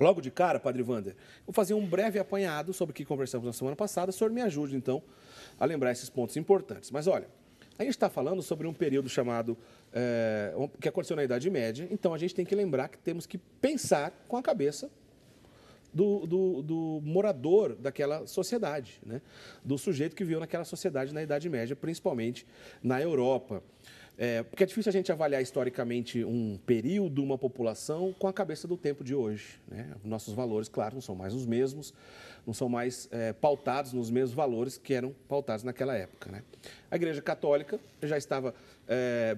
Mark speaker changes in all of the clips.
Speaker 1: Logo de cara, Padre Wander, vou fazer um breve apanhado sobre o que conversamos na semana passada. O senhor me ajude, então, a lembrar esses pontos importantes. Mas, olha, a gente está falando sobre um período chamado, que aconteceu na Idade Média, então a gente tem que lembrar que temos que pensar com a cabeça do morador daquela sociedade, né? Do sujeito que viveu naquela sociedade na Idade Média, principalmente na Europa. Porque é difícil a gente avaliar historicamente um período, uma população, com a cabeça do tempo de hoje, né? Nossos valores, claro, não são mais os mesmos, não são mais pautados nos mesmos valores que eram pautados naquela época, né? A Igreja Católica já estava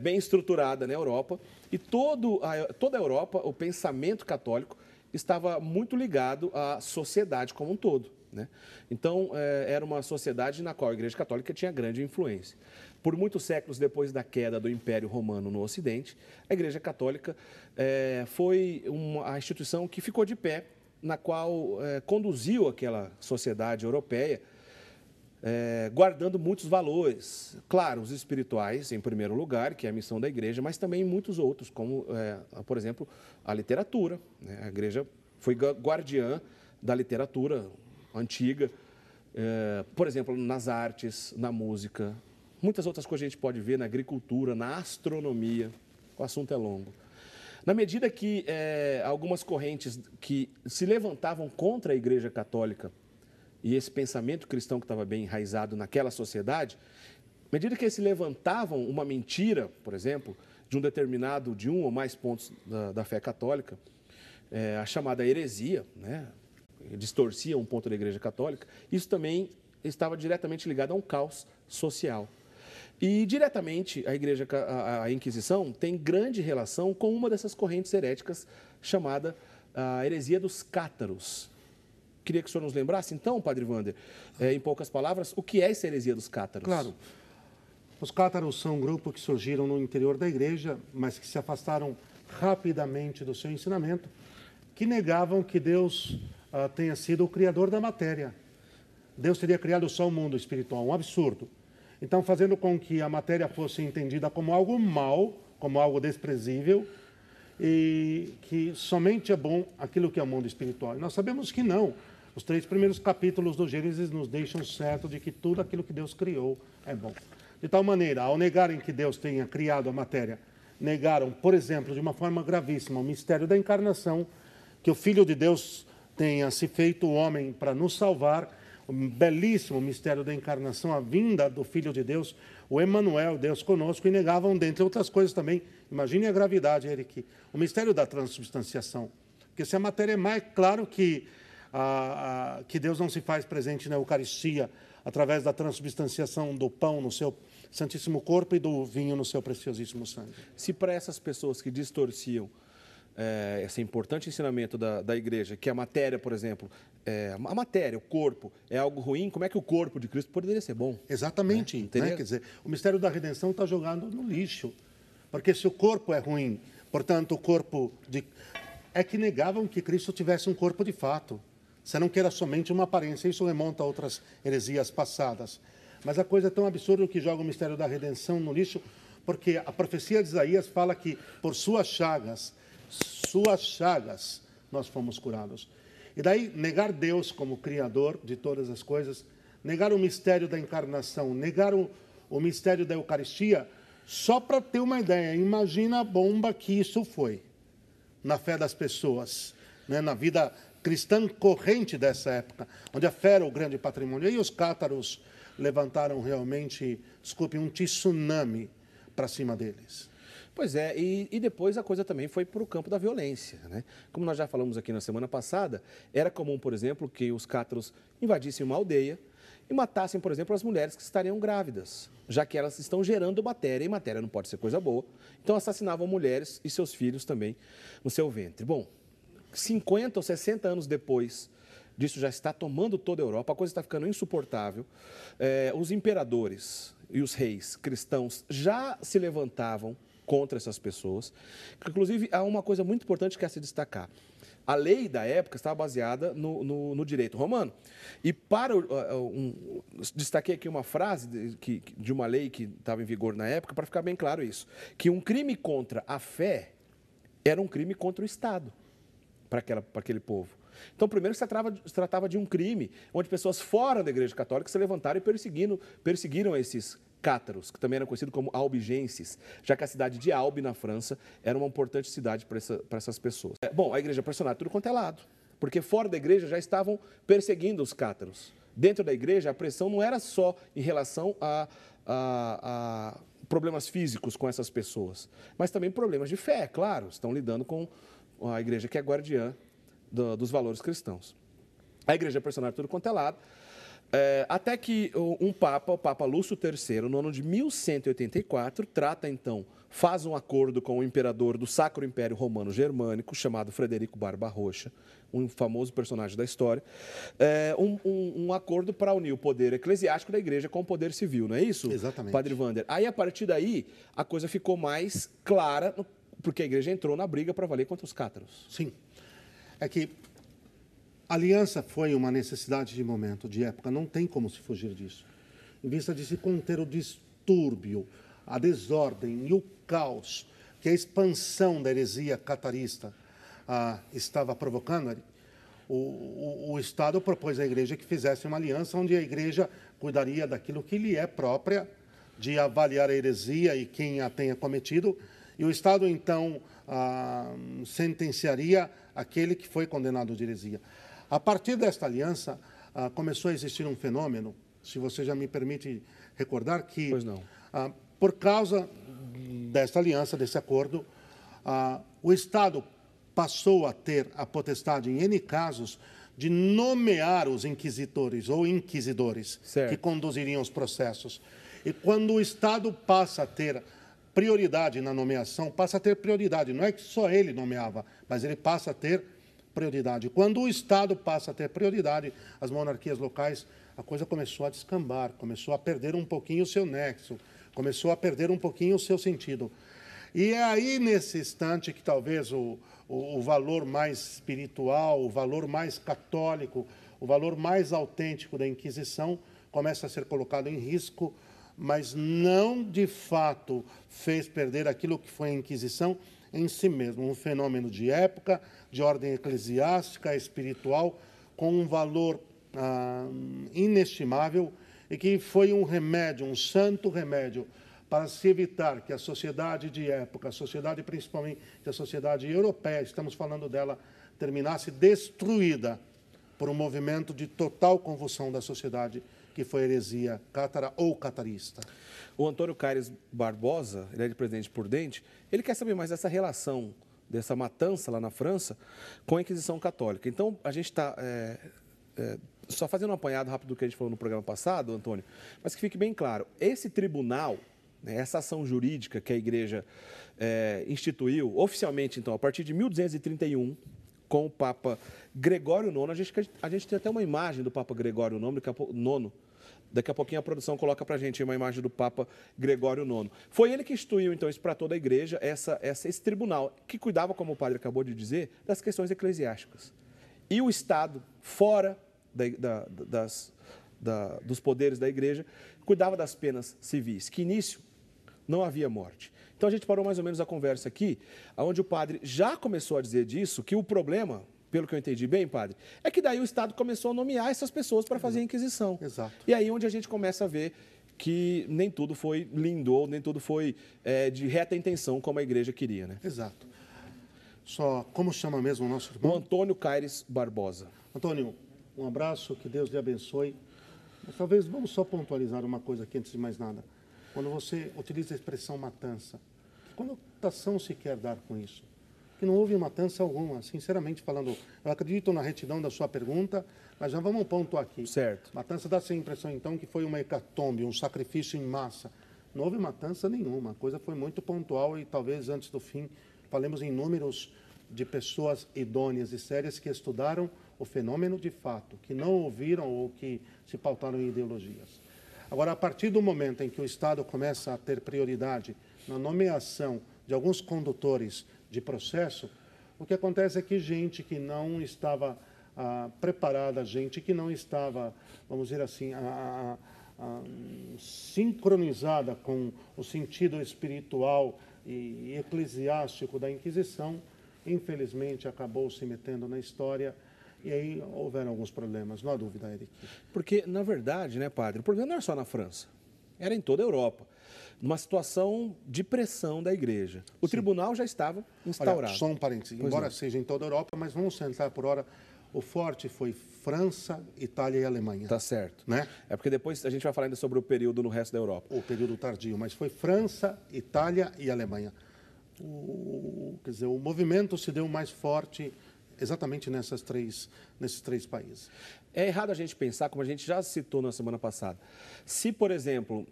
Speaker 1: bem estruturada na Europa e toda a Europa, o pensamento católico, estava muito ligado à sociedade como um todo, né? Então, era uma sociedade na qual a Igreja Católica tinha grande influência. Por muitos séculos depois da queda do Império Romano no Ocidente, a Igreja Católica foi a instituição que ficou de pé, na qual conduziu aquela sociedade europeia, guardando muitos valores, claro, os espirituais em primeiro lugar, que é a missão da igreja, mas também muitos outros, como, por exemplo, a literatura, né? A igreja foi guardiã da literatura antiga, por exemplo, nas artes, na música, muitas outras coisas a gente pode ver na agricultura, na astronomia, o assunto é longo. Na medida que algumas correntes que se levantavam contra a Igreja Católica e esse pensamento cristão que estava bem enraizado naquela sociedade, à medida que eles se levantavam uma mentira, por exemplo, de um ou mais pontos da fé católica, a chamada heresia, né? Distorcia um ponto da Igreja Católica, isso também estava diretamente ligado a um caos social. E, diretamente, a Inquisição tem grande relação com uma dessas correntes heréticas chamada a heresia dos cátaros. Queria que o senhor nos lembrasse, então, Padre Wander, em poucas palavras, o que é essa heresia dos cátaros?
Speaker 2: Claro. Os cátaros são um grupo que surgiram no interior da igreja, mas que se afastaram rapidamente do seu ensinamento, que negavam que Deus tenha sido o criador da matéria. Deus teria criado só o mundo espiritual, um absurdo. Então, fazendo com que a matéria fosse entendida como algo mau, como algo desprezível, e que somente é bom aquilo que é o mundo espiritual. E nós sabemos que não. Os 3 primeiros capítulos do Gênesis nos deixam certo de que tudo aquilo que Deus criou é bom. De tal maneira, ao negarem que Deus tenha criado a matéria, negaram, por exemplo, de uma forma gravíssima, o mistério da encarnação, que o Filho de Deus tenha se feito homem para nos salvar, o belíssimo mistério da encarnação, a vinda do Filho de Deus, o Emmanuel, Deus conosco, e negavam, dentre outras coisas também, imagine a gravidade, Eric, o mistério da transubstanciação. Porque se a matéria é má, é claro que Deus não se faz presente na Eucaristia através da transubstanciação do pão no seu santíssimo corpo e do vinho no seu preciosíssimo sangue.
Speaker 1: Se para essas pessoas que distorciam esse importante ensinamento da igreja, que a matéria, por exemplo, a matéria, o corpo, é algo ruim, como é que o corpo de Cristo poderia ser bom?
Speaker 2: Exatamente. Né? Quer dizer, o mistério da redenção está jogado no lixo. Porque se o corpo é ruim, portanto, o corpo de... É que negavam que Cristo tivesse um corpo de fato. Senão que era somente uma aparência. Isso remonta a outras heresias passadas. Mas a coisa é tão absurda que joga o mistério da redenção no lixo, porque a profecia de Isaías fala que por suas chagas, nós fomos curados. E daí, negar Deus como Criador de todas as coisas, negar o mistério da encarnação, negar o mistério da Eucaristia, só para ter uma ideia, imagina a bomba que isso foi na fé das pessoas, né? Na vida cristã corrente dessa época, onde a fé era o grande patrimônio. E os cátaros levantaram realmente, desculpe, um tsunami para cima deles.
Speaker 1: Pois é, e depois a coisa também foi para o campo da violência, né? Como nós já falamos aqui na semana passada, era comum, por exemplo, que os cátaros invadissem uma aldeia e matassem, por exemplo, as mulheres que estariam grávidas, já que elas estão gerando matéria, e matéria não pode ser coisa boa. Então, assassinavam mulheres e seus filhos também no seu ventre. Bom, 50 ou 60 anos depois disso já está tomando toda a Europa, a coisa está ficando insuportável. Os imperadores e os reis cristãos já se levantavam contra essas pessoas. Inclusive, há uma coisa muito importante que é se destacar. A lei da época estava baseada no direito romano. E destaquei aqui uma frase de uma lei que estava em vigor na época, para ficar bem claro isso, que um crime contra a fé era um crime contra o Estado. para aquele povo. Então, primeiro, se tratava de um crime onde pessoas fora da Igreja Católica se levantaram e perseguiram esses cátaros, que também eram conhecidos como albigenses, já que a cidade de Albi, na França, era uma importante cidade para essas pessoas. Bom, a igreja pressionava tudo quanto é lado, porque fora da igreja já estavam perseguindo os cátaros. Dentro da igreja, a pressão não era só em relação a problemas físicos com essas pessoas, mas também problemas de fé, claro. Estão lidando com a igreja que é guardiã dos valores cristãos. A igreja pressionava tudo quanto é lado, até que o Papa Lúcio III, no ano de 1184, faz um acordo com o imperador do Sacro Império Romano Germânico, chamado Frederico Barbarroxa, um famoso personagem da história, um acordo para unir o poder eclesiástico da igreja com o poder civil, não é isso?
Speaker 2: Exatamente.
Speaker 1: Padre Wander? Aí, a partir daí, a coisa ficou mais clara, porque a igreja entrou na briga para valer contra os cátaros.
Speaker 2: Sim. É que a aliança foi uma necessidade de momento, de época, não tem como se fugir disso. Em vista de se conter o distúrbio, a desordem e o caos que a expansão da heresia catarista estava provocando, o Estado propôs à igreja que fizesse uma aliança onde a igreja cuidaria daquilo que lhe é própria, de avaliar a heresia e quem a tenha cometido, e o Estado, então, sentenciaria aquele que foi condenado de heresia. A partir desta aliança, começou a existir um fenômeno, se você já me permite recordar, que,
Speaker 1: pois não.
Speaker 2: Por causa desta aliança, desse acordo, o Estado passou a ter a potestade, em N casos, de nomear os inquisitores ou inquisidores que conduziriam os processos. E quando o Estado passa a ter prioridade na nomeação, passa a ter prioridade. Não é que só ele nomeava, mas ele passa a ter prioridade. Quando o Estado passa a ter prioridade, as monarquias locais, a coisa começou a descambar, começou a perder um pouquinho o seu nexo, começou a perder um pouquinho o seu sentido. E é aí, nesse instante, que talvez o valor mais espiritual, o valor mais católico, o valor mais autêntico da Inquisição começa a ser colocado em risco, mas não, de fato, fez perder aquilo que foi a Inquisição em si mesmo, um fenômeno de época, de ordem eclesiástica, espiritual, com um valor inestimável e que foi um remédio, um santo remédio, para se evitar que a sociedade de época, a sociedade principalmente a sociedade europeia, estamos falando dela, terminasse destruída por um movimento de total convulsão da sociedade, que foi a heresia cátara ou catarista.
Speaker 1: O Antônio Caires Barbosa, ele é de Presidente Prudente, ele quer saber mais dessa relação, dessa matança lá na França, com a Inquisição Católica. Então, a gente está só fazendo um apanhado rápido do que a gente falou no programa passado, Antônio, mas que fique bem claro, esse tribunal, essa ação jurídica que a Igreja instituiu, oficialmente, então, a partir de 1231, com o Papa Gregório IX, a gente tem até uma imagem do Papa Gregório IX, daqui a pouquinho a produção coloca para a gente uma imagem do Papa Gregório IX. Foi ele que instituiu, então, isso para toda a Igreja, esse tribunal, que cuidava, como o padre acabou de dizer, das questões eclesiásticas. E o Estado, fora dos poderes da Igreja, cuidava das penas civis, que início não havia morte. Então a gente parou mais ou menos a conversa aqui, onde o padre já começou a dizer disso, que o problema, pelo que eu entendi bem, padre, é que daí o Estado começou a nomear essas pessoas para fazer a Inquisição.
Speaker 2: Exato.
Speaker 1: E aí onde a gente começa a ver que nem tudo foi lindo, ou nem tudo foi de reta intenção, como a Igreja queria, né?
Speaker 2: Exato. Só, como chama mesmo o nosso irmão?
Speaker 1: O Antônio Caires Barbosa.
Speaker 2: Antônio, um abraço, que Deus lhe abençoe. Mas talvez vamos só pontualizar uma coisa aqui antes de mais nada. Quando você utiliza a expressão matança, que conotação se quer dar com isso? Que não houve matança alguma, sinceramente falando. Eu acredito na retidão da sua pergunta, mas já vamos pontuar aqui.
Speaker 1: Certo.
Speaker 2: Matança dá-se a impressão, então, que foi uma hecatombe, um sacrifício em massa. Não houve matança nenhuma, a coisa foi muito pontual e talvez antes do fim falemos em números de pessoas idôneas e sérias que estudaram o fenômeno de fato, que não ouviram ou que se pautaram em ideologias. Agora, a partir do momento em que o Estado começa a ter prioridade na nomeação de alguns condutores de processo, o que acontece é que gente que não estava preparada, gente que não estava, vamos dizer assim, sincronizada com o sentido espiritual e eclesiástico da Inquisição, infelizmente, acabou se metendo na história e aí houveram alguns problemas, não há dúvida, Eric.
Speaker 1: Porque, na verdade, né, padre, o problema não era só na França, era em toda a Europa. Numa situação de pressão da igreja. O tribunal já estava instaurado.
Speaker 2: Olha, só um parênteses, embora seja em toda a Europa, mas vamos centrar por hora. O forte foi França, Itália e Alemanha.
Speaker 1: Tá certo.
Speaker 2: Né?
Speaker 1: É porque depois a gente vai falar ainda sobre o período no resto da Europa.
Speaker 2: O período tardio, mas foi França, Itália e Alemanha. Quer dizer, o movimento se deu mais forte exatamente nesses três países.
Speaker 1: É errado a gente pensar, como a gente já citou na semana passada, se, por exemplo,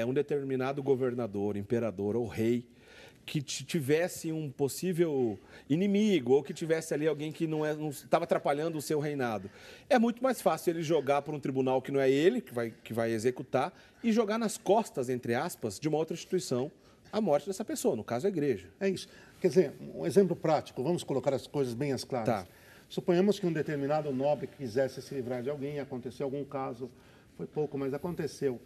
Speaker 1: um determinado governador, imperador ou rei que tivesse um possível inimigo ou que tivesse ali alguém que não estava atrapalhando o seu reinado, é muito mais fácil ele jogar para um tribunal que não é ele que vai executar e jogar nas costas, entre aspas, de uma outra instituição a morte dessa pessoa, no caso a igreja.
Speaker 2: É isso. Quer dizer, um exemplo prático, vamos colocar as coisas bem às claras.
Speaker 1: Tá.
Speaker 2: Suponhamos que um determinado nobre quisesse se livrar de alguém, aconteceu algum caso, foi pouco, mas aconteceu.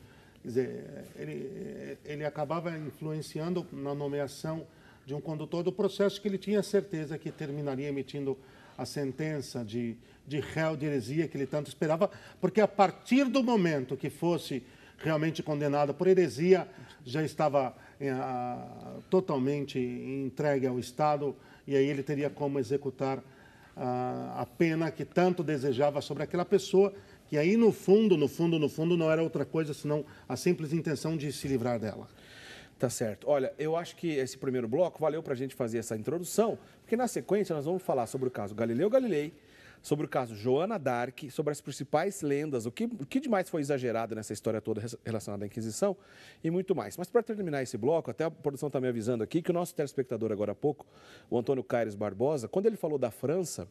Speaker 2: Quer dizer, ele acabava influenciando na nomeação de um condutor do processo que ele tinha certeza que terminaria emitindo a sentença de réu de heresia que ele tanto esperava, porque a partir do momento que fosse realmente condenado por heresia, já estava totalmente entregue ao Estado e aí ele teria como executar a pena que tanto desejava sobre aquela pessoa, que aí no fundo não era outra coisa senão a simples intenção de se livrar dela.
Speaker 1: Tá certo. Olha, eu acho que esse primeiro bloco valeu para a gente fazer essa introdução, porque na sequência nós vamos falar sobre o caso Galileu Galilei, sobre o caso Joana d'Arc, sobre as principais lendas, o que de mais foi exagerado nessa história toda relacionada à Inquisição e muito mais. Mas para terminar esse bloco, até a produção está me avisando aqui que o nosso telespectador agora há pouco, o Antônio Caires Barbosa, quando ele falou da França,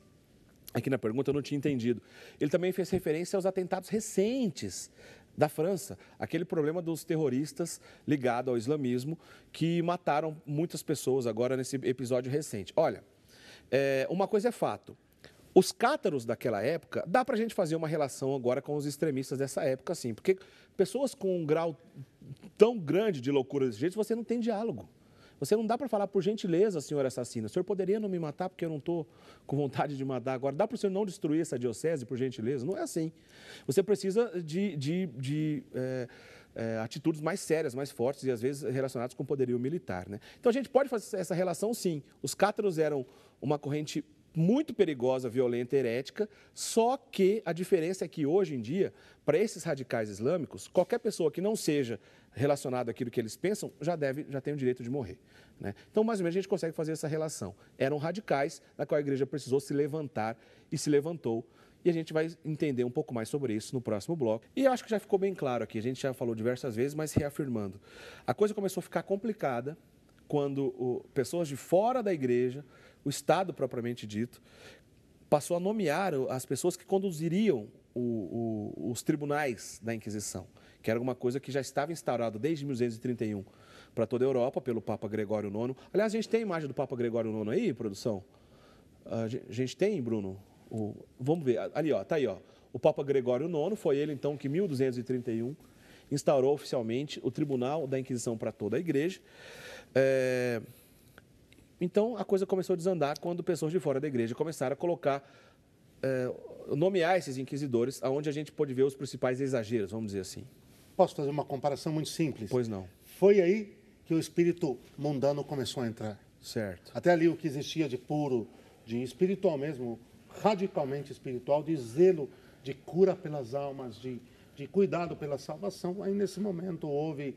Speaker 1: aqui na pergunta eu não tinha entendido, ele também fez referência aos atentados recentes da França, aquele problema dos terroristas ligado ao islamismo que mataram muitas pessoas agora nesse episódio recente. Olha, uma coisa é fato, os cátaros daquela época, dá para a gente fazer uma relação agora com os extremistas dessa época, sim, porque pessoas com um grau tão grande de loucura desse jeito, você não tem diálogo. Você não dá para falar, por gentileza, senhor assassino, o senhor poderia não me matar porque eu não estou com vontade de matar agora. Dá para o senhor não destruir essa diocese, por gentileza? Não é assim. Você precisa de atitudes mais sérias, mais fortes e, às vezes, relacionadas com o poderio militar, né? Então, a gente pode fazer essa relação, sim. Os cátaros eram uma corrente muito perigosa, violenta, herética, só que a diferença é que hoje em dia, para esses radicais islâmicos, qualquer pessoa que não seja relacionada àquilo que eles pensam, já tem o direito de morrer, né? Então, mais ou menos, a gente consegue fazer essa relação. Eram radicais, na qual a igreja precisou se levantar e se levantou. E a gente vai entender um pouco mais sobre isso no próximo bloco. E eu acho que já ficou bem claro aqui, a gente já falou diversas vezes, mas reafirmando. A coisa começou a ficar complicada quando pessoas de fora da igreja, o Estado propriamente dito, passou a nomear as pessoas que conduziriam os tribunais da Inquisição, que era uma coisa que já estava instaurada desde 1231 para toda a Europa, pelo Papa Gregório IX. Aliás, a gente tem a imagem do Papa Gregório IX aí, produção? A gente tem, Bruno? Vamos ver, ali, ó, tá aí, ó. O Papa Gregório IX, foi ele, então, que em 1231 instaurou oficialmente o Tribunal da Inquisição para toda a igreja. Então, a coisa começou a desandar quando pessoas de fora da igreja começaram a colocar, nomear esses inquisidores, onde a gente pôde ver os principais exageros, vamos dizer assim.
Speaker 2: Posso fazer uma comparação muito simples?
Speaker 1: Pois não.
Speaker 2: Foi aí que o espírito mundano começou a entrar.
Speaker 1: Certo.
Speaker 2: Até ali o que existia de puro, de espiritual mesmo, radicalmente espiritual, de zelo, de cura pelas almas, de cuidado pela salvação, aí nesse momento houve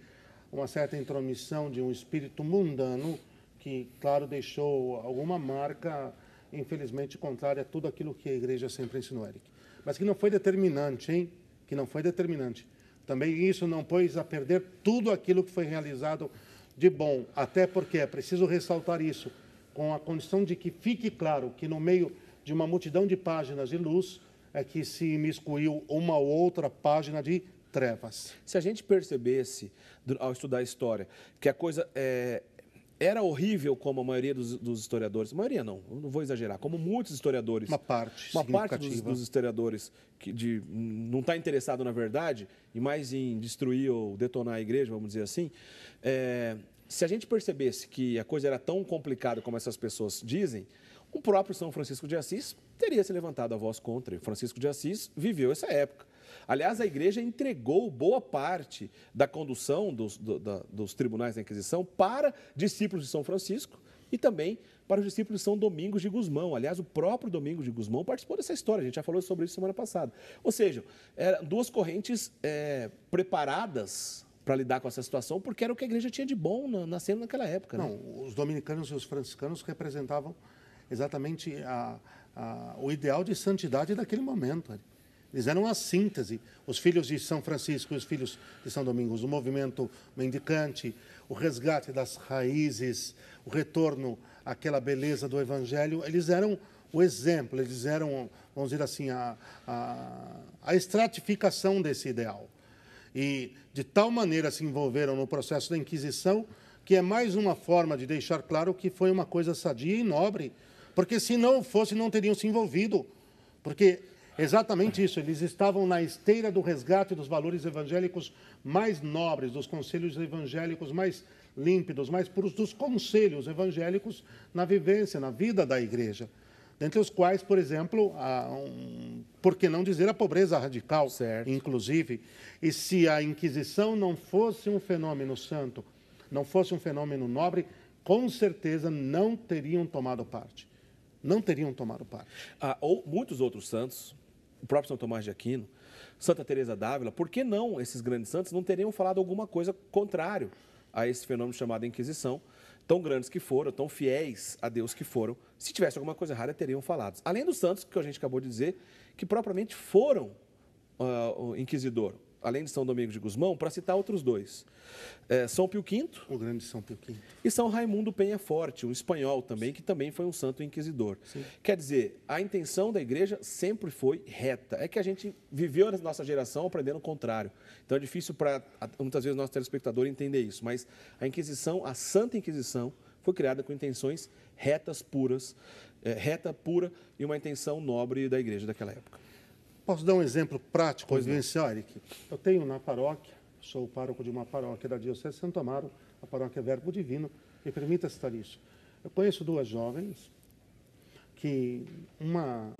Speaker 2: uma certa intromissão de um espírito mundano que, claro, deixou alguma marca, infelizmente, contrária a tudo aquilo que a igreja sempre ensinou, Eric. Mas que não foi determinante, hein? Que não foi determinante. Também isso não pôs a perder tudo aquilo que foi realizado de bom, até porque é preciso ressaltar isso, com a condição de que fique claro que no meio de uma multidão de páginas de luz é que se imiscuiu uma ou outra página de trevas.
Speaker 1: Se a gente percebesse, ao estudar a história, que a coisa era horrível, como a maioria dos historiadores, a maioria não vou exagerar, como muitos historiadores,
Speaker 2: uma parte
Speaker 1: dos historiadores que não está interessado na verdade e mais em destruir ou detonar a igreja, vamos dizer assim, se a gente percebesse que a coisa era tão complicada como essas pessoas dizem, O próprio São Francisco de Assis teria se levantado a voz contra. E Francisco de Assis viveu essa época. Aliás, a igreja entregou boa parte da condução dos tribunais da Inquisição para discípulos de São Francisco e também para os discípulos de São Domingos de Gusmão. Aliás, o próprio Domingos de Gusmão participou dessa história, a gente já falou sobre isso semana passada. Ou seja, eram duas correntes preparadas para lidar com essa situação, porque era o que a igreja tinha de bom nascendo naquela época. Né?
Speaker 2: Não, os dominicanos e os franciscanos representavam exatamente o ideal de santidade daquele momento. Eles eram a síntese. Os filhos de São Francisco e os filhos de São Domingos, o movimento mendicante, o resgate das raízes, o retorno àquela beleza do Evangelho, eles eram o exemplo, eles eram, vamos dizer assim, a estratificação desse ideal. E de tal maneira se envolveram no processo da Inquisição, que é mais uma forma de deixar claro que foi uma coisa sadia e nobre, porque se não fosse, não teriam se envolvido. Porque exatamente isso, eles estavam na esteira do resgate dos valores evangélicos mais nobres, dos conselhos evangélicos mais límpidos, mais puros, dos conselhos evangélicos na vivência, na vida da igreja. Dentre os quais, por exemplo, por que não dizer a pobreza radical,
Speaker 1: certo,
Speaker 2: inclusive. E se a Inquisição não fosse um fenômeno santo, não fosse um fenômeno nobre, com certeza não teriam tomado parte. Não teriam tomado parte.
Speaker 1: Ou muitos outros santos, o próprio São Tomás de Aquino, Santa Teresa d'Ávila, por que não esses grandes santos não teriam falado alguma coisa contrário a esse fenômeno chamado Inquisição, tão grandes que foram, tão fiéis a Deus que foram, se tivesse alguma coisa errada, teriam falado. Além dos santos, que a gente acabou de dizer, que propriamente foram o inquisidor, além de São Domingos de Gusmão, para citar outros dois. São Pio V.
Speaker 2: O grande São Pio V.
Speaker 1: E São Raimundo Penhaforte, um espanhol também, que também foi um santo inquisidor.
Speaker 2: Sim.
Speaker 1: Quer dizer, a intenção da igreja sempre foi reta. É que a gente viveu na nossa geração aprendendo o contrário. Então é difícil para, muitas vezes, o nosso telespectador entender isso. Mas a Inquisição, a Santa Inquisição, foi criada com intenções retas, puras, reta, pura e uma intenção nobre da igreja daquela época.
Speaker 2: Posso dar um exemplo prático, vivencial, Eric? Eu tenho na paróquia, sou o pároco de uma paróquia da Diocese de Santo Amaro, a paróquia Verbo Divino, e permita citar isso. Eu conheço duas jovens, que uma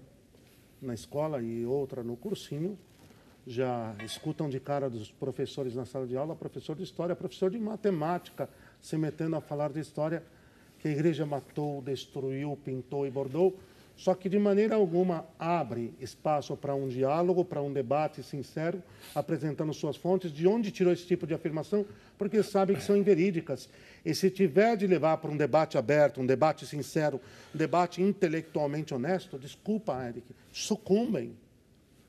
Speaker 2: na escola e outra no cursinho, já escutam de cara dos professores na sala de aula, professor de história, professor de matemática, se metendo a falar de história, que a igreja matou, destruiu, pintou e bordou, só que de maneira alguma abre espaço para um diálogo, para um debate sincero, apresentando suas fontes, de onde tirou esse tipo de afirmação, porque sabe que são inverídicas. E se tiver de levar para um debate aberto, um debate sincero, um debate intelectualmente honesto, desculpa, Eric, sucumbem.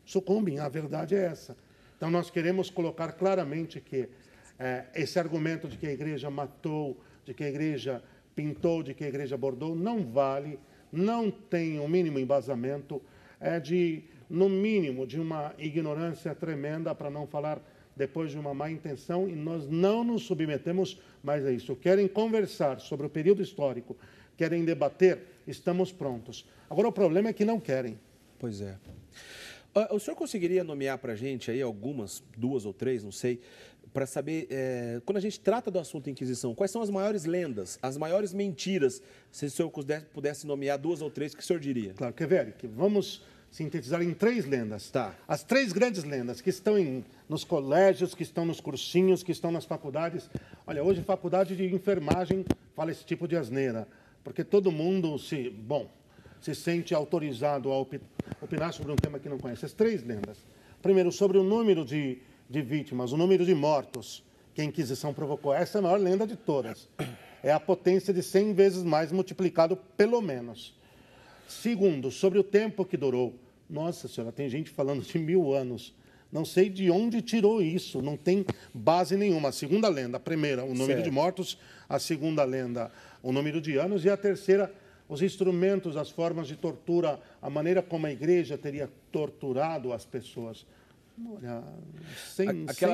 Speaker 2: Sucumbem, a verdade é essa. Então nós queremos colocar claramente que esse argumento de que a igreja matou, de que a igreja pintou, de que a igreja bordou, não vale, não tem o mínimo embasamento, no mínimo, de uma ignorância tremenda, para não falar depois de uma má intenção, e nós não nos submetemos mais a isso. Querem conversar sobre o período histórico, querem debater, estamos prontos. Agora, o problema é que não querem.
Speaker 1: Pois é. O senhor conseguiria nomear para a gente aí algumas, 2 ou 3, não sei, para saber, quando a gente trata do assunto Inquisição, quais são as maiores lendas, as maiores mentiras? Se o senhor pudesse nomear 2 ou 3, o que o senhor diria?
Speaker 2: Claro, quer ver, Eric? Vamos sintetizar em 3 lendas.
Speaker 1: Tá.
Speaker 2: As 3 grandes lendas que estão nos colégios, que estão nos cursinhos, que estão nas faculdades. Olha, hoje faculdade de enfermagem fala esse tipo de asneira, porque todo mundo se sente autorizado a opinar sobre um tema que não conhece. As 3 lendas. Primeiro, sobre o número de vítimas, o número de mortos que a Inquisição provocou. Essa é a maior lenda de todas. É a potência de 100 vezes mais multiplicado, pelo menos. Segundo, sobre o tempo que durou. Nossa senhora, tem gente falando de 1000 anos. Não sei de onde tirou isso, não tem base nenhuma. A segunda lenda, a primeira, o número de mortos. A segunda lenda, o número de anos. E a terceira, os instrumentos, as formas de tortura, a maneira como a igreja teria torturado as pessoas. Olha, sem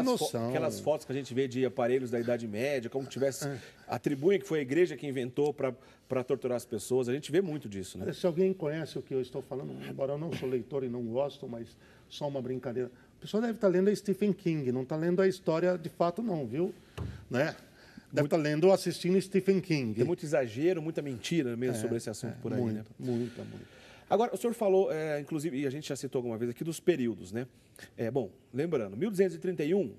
Speaker 2: noção.
Speaker 1: Aquelas fotos que a gente vê de aparelhos da Idade Média, como tivesse... Atribuem que foi a igreja que inventou para torturar as pessoas. A gente vê muito disso, né?
Speaker 2: Se alguém conhece o que eu estou falando, embora eu não sou leitor e não gosto, mas só uma brincadeira. A pessoa deve estar lendo a Stephen King, não está lendo a história de fato não, viu? Né? deve estar lendo ou assistindo Stephen King.
Speaker 1: Tem muito exagero, muita mentira mesmo sobre esse assunto por aí,
Speaker 2: muita,
Speaker 1: né?
Speaker 2: Muita.
Speaker 1: Agora, o senhor falou, inclusive, e a gente já citou alguma vez aqui, dos períodos, né? Bom, lembrando, 1231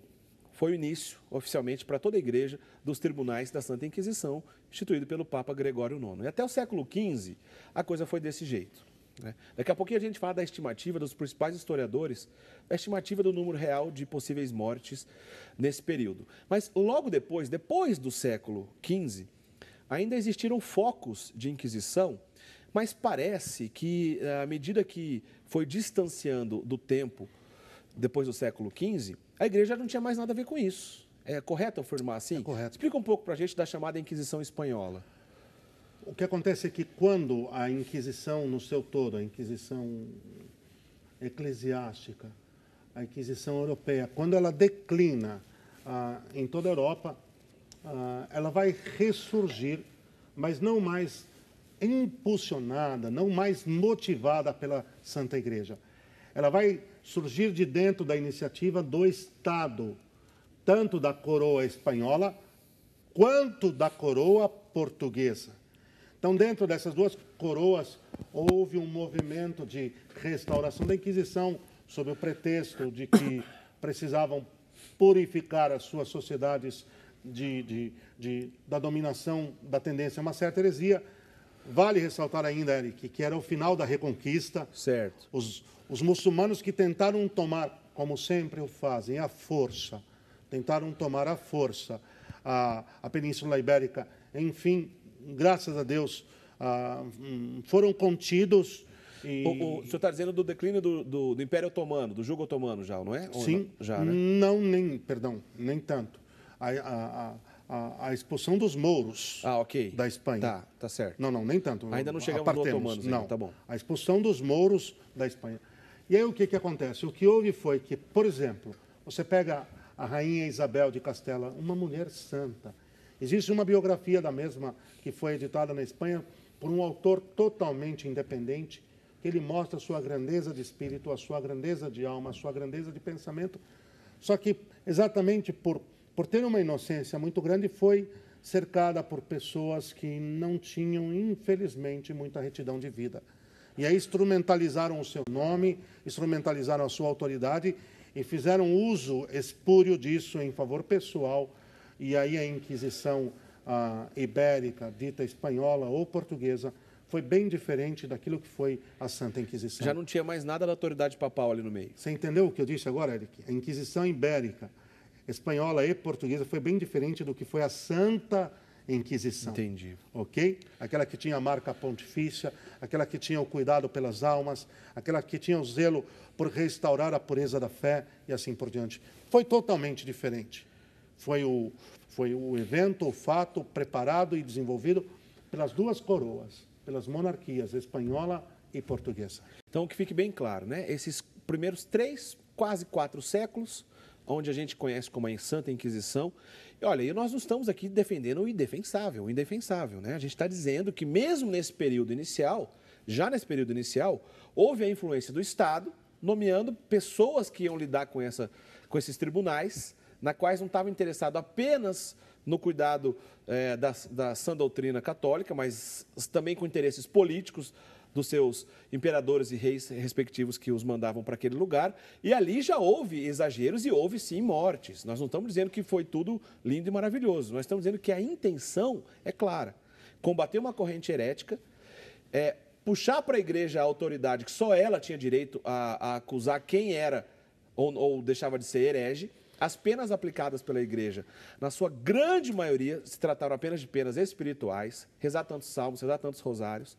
Speaker 1: foi o início, oficialmente, para toda a igreja, dos tribunais da Santa Inquisição, instituído pelo Papa Gregório IX. E até o século XV, a coisa foi desse jeito, né? Daqui a pouquinho a gente fala da estimativa dos principais historiadores, da estimativa do número real de possíveis mortes nesse período. Mas logo depois do século XV, ainda existiram focos de Inquisição, mas parece que, à medida que foi distanciando do tempo, depois do século XV, a igreja não tinha mais nada a ver com isso. É correto afirmar assim?
Speaker 2: É correto.
Speaker 1: Explica um pouco para a gente da chamada Inquisição Espanhola.
Speaker 2: O que acontece é que quando a Inquisição no seu todo, a Inquisição eclesiástica, a Inquisição europeia, quando ela declina em toda a Europa, ela vai ressurgir, mas não mais impulsionada, não mais motivada pela Santa Igreja. Ela vai surgir de dentro da iniciativa do Estado, tanto da coroa espanhola quanto da coroa portuguesa. Então, dentro dessas duas coroas, houve um movimento de restauração da Inquisição, sob o pretexto de que precisavam purificar as suas sociedades da dominação da tendência a uma certa heresia. Vale ressaltar ainda, Eric, que era o final da Reconquista.
Speaker 1: Certo.
Speaker 2: Os muçulmanos que tentaram tomar, como sempre o fazem, à força, tentaram tomar à força a Península Ibérica, enfim, graças a Deus, foram contidos.
Speaker 1: O senhor está dizendo do declínio do Império Otomano, do Jugo Otomano já, não é?
Speaker 2: Sim,
Speaker 1: não? Já, né?
Speaker 2: Nem tanto. A expulsão dos mouros da Espanha.
Speaker 1: Tá certo.
Speaker 2: Não, nem tanto.
Speaker 1: Ainda não chegamos nos otomanos,
Speaker 2: não.
Speaker 1: Tá bom.
Speaker 2: A expulsão dos mouros da Espanha. E aí o que acontece? O que houve foi que, por exemplo, você pega a rainha Isabel de Castela, uma mulher santa. Existe uma biografia da mesma que foi editada na Espanha por um autor totalmente independente, que ele mostra a sua grandeza de espírito, a sua grandeza de alma, a sua grandeza de pensamento. Só que, exatamente por ter uma inocência muito grande, foi cercada por pessoas que não tinham, infelizmente, muita retidão de vida. E aí instrumentalizaram o seu nome, instrumentalizaram a sua autoridade e fizeram uso espúrio disso em favor pessoal. E aí a Inquisição ibérica, dita espanhola ou portuguesa, foi bem diferente daquilo que foi a Santa Inquisição.
Speaker 1: Já não tinha mais nada da autoridade papal ali no meio.
Speaker 2: Você entendeu o que eu disse agora, Eric? A Inquisição ibérica, espanhola e portuguesa foi bem diferente do que foi a Santa Inquisição.
Speaker 1: Entendi.
Speaker 2: Ok? Aquela que tinha a marca pontifícia, aquela que tinha o cuidado pelas almas, aquela que tinha o zelo por restaurar a pureza da fé e assim por diante. Foi totalmente diferente. Foi o evento, o fato preparado e desenvolvido pelas duas coroas, pelas monarquias espanhola e portuguesa.
Speaker 1: Então, que fique bem claro, né? Esses primeiros 3, quase 4 séculos, onde a gente conhece como a Santa Inquisição. E olha, e nós não estamos aqui defendendo o indefensável, né? A gente está dizendo que mesmo nesse período inicial, já nesse período inicial, houve a influência do Estado, nomeando pessoas que iam lidar com esses tribunais, na quais não estavam interessados apenas no cuidado da sã doutrina católica, mas também com interesses políticos dos seus imperadores e reis respectivos que os mandavam para aquele lugar. E ali já houve exageros e houve, sim, mortes. Nós não estamos dizendo que foi tudo lindo e maravilhoso. Nós estamos dizendo que a intenção é clara. Combater uma corrente herética, puxar para a igreja a autoridade que só ela tinha direito a acusar quem era ou deixava de ser herege. As penas aplicadas pela igreja, na sua grande maioria, se trataram apenas de penas espirituais, rezar tantos salmos, rezar tantos rosários.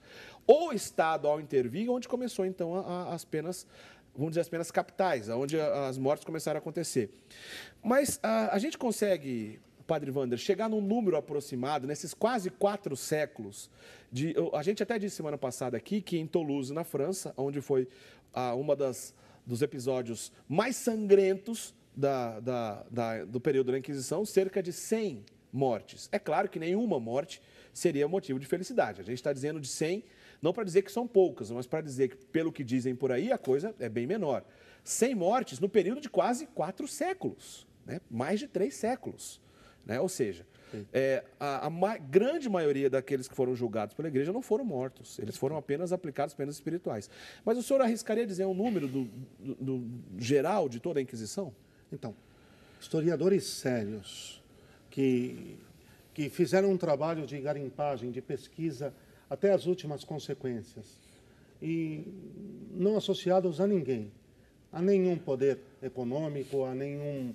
Speaker 1: O Estado, ao intervir, onde começou, então, as penas, vamos dizer, as penas capitais, onde as mortes começaram a acontecer. Mas a gente consegue, Padre Wander, chegar num número aproximado, nesses quase 4 séculos, a gente até disse semana passada aqui que em Toulouse, na França, onde foi dos episódios mais sangrentos do período da Inquisição, cerca de 100 mortes. É claro que nenhuma morte seria motivo de felicidade. A gente está dizendo de 100, não para dizer que são poucas, mas para dizer que, pelo que dizem por aí, a coisa é bem menor. 100 mortes no período de quase 4 séculos, né? Mais de 3 séculos. Né? Ou seja, grande maioria daqueles que foram julgados pela igreja não foram mortos. Eles foram apenas aplicados penas espirituais. Mas o senhor arriscaria dizer um número do geral de toda a Inquisição?
Speaker 2: Então, historiadores sérios que fizeram um trabalho de garimpagem, de pesquisa até as últimas consequências e não associados a ninguém, a nenhum poder econômico, a nenhum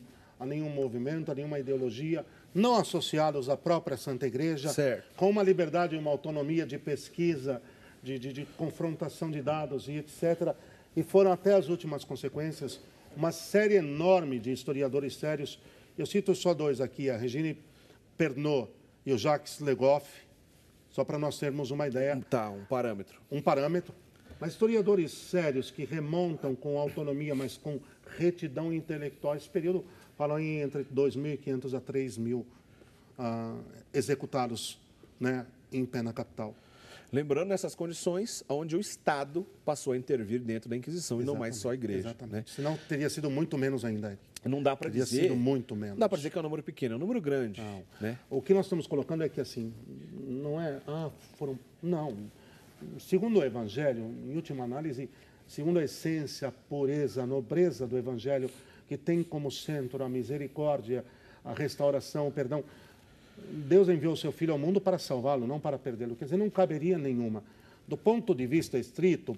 Speaker 2: movimento, a nenhuma ideologia, não associados à própria Santa Igreja,
Speaker 1: certo,
Speaker 2: com uma liberdade e uma autonomia de pesquisa, de confrontação de dados e etc. E foram até as últimas consequências uma série enorme de historiadores sérios. Eu cito só dois aqui, a Regine Pernot e o Jacques Le Goff, só para nós termos uma ideia.
Speaker 1: Tá, um parâmetro.
Speaker 2: Um parâmetro. Mas historiadores sérios que remontam com autonomia, mas com retidão intelectual, esse período falam em entre 2.500 a 3.000 executados, né, em pena capital.
Speaker 1: Lembrando nessas condições onde o Estado passou a intervir dentro da Inquisição e não mais só a Igreja.
Speaker 2: Exatamente.
Speaker 1: Né?
Speaker 2: Senão teria sido muito menos ainda.
Speaker 1: Não dá para dizer.
Speaker 2: Teria sido muito menos.
Speaker 1: Não dá para dizer que é um número pequeno, é um número grande.
Speaker 2: Não.
Speaker 1: Né?
Speaker 2: O que nós estamos colocando é que assim, não é. Foram. Não. Segundo o Evangelho, em última análise, segundo a essência, a pureza, a nobreza do Evangelho, que tem como centro a misericórdia, a restauração, o perdão. Deus enviou o seu Filho ao mundo para salvá-lo, não para perdê-lo. Quer dizer, não caberia nenhuma. Do ponto de vista estrito,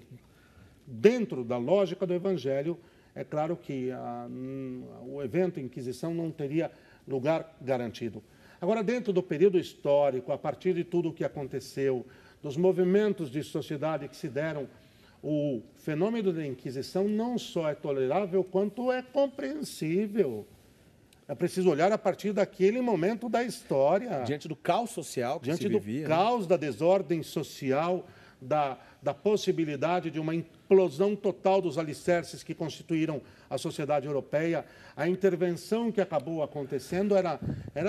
Speaker 2: dentro da lógica do Evangelho, é claro que o evento Inquisição não teria lugar garantido. Agora, dentro do período histórico, a partir de tudo o que aconteceu, dos movimentos de sociedade que se deram, o fenômeno da Inquisição não só é tolerável, quanto é compreensível. É preciso olhar a partir daquele momento da história.
Speaker 1: Diante do caos social que se vivia.
Speaker 2: Diante do caos, da desordem social, da possibilidade de uma implosão total dos alicerces que constituíram a sociedade europeia, a intervenção que acabou acontecendo era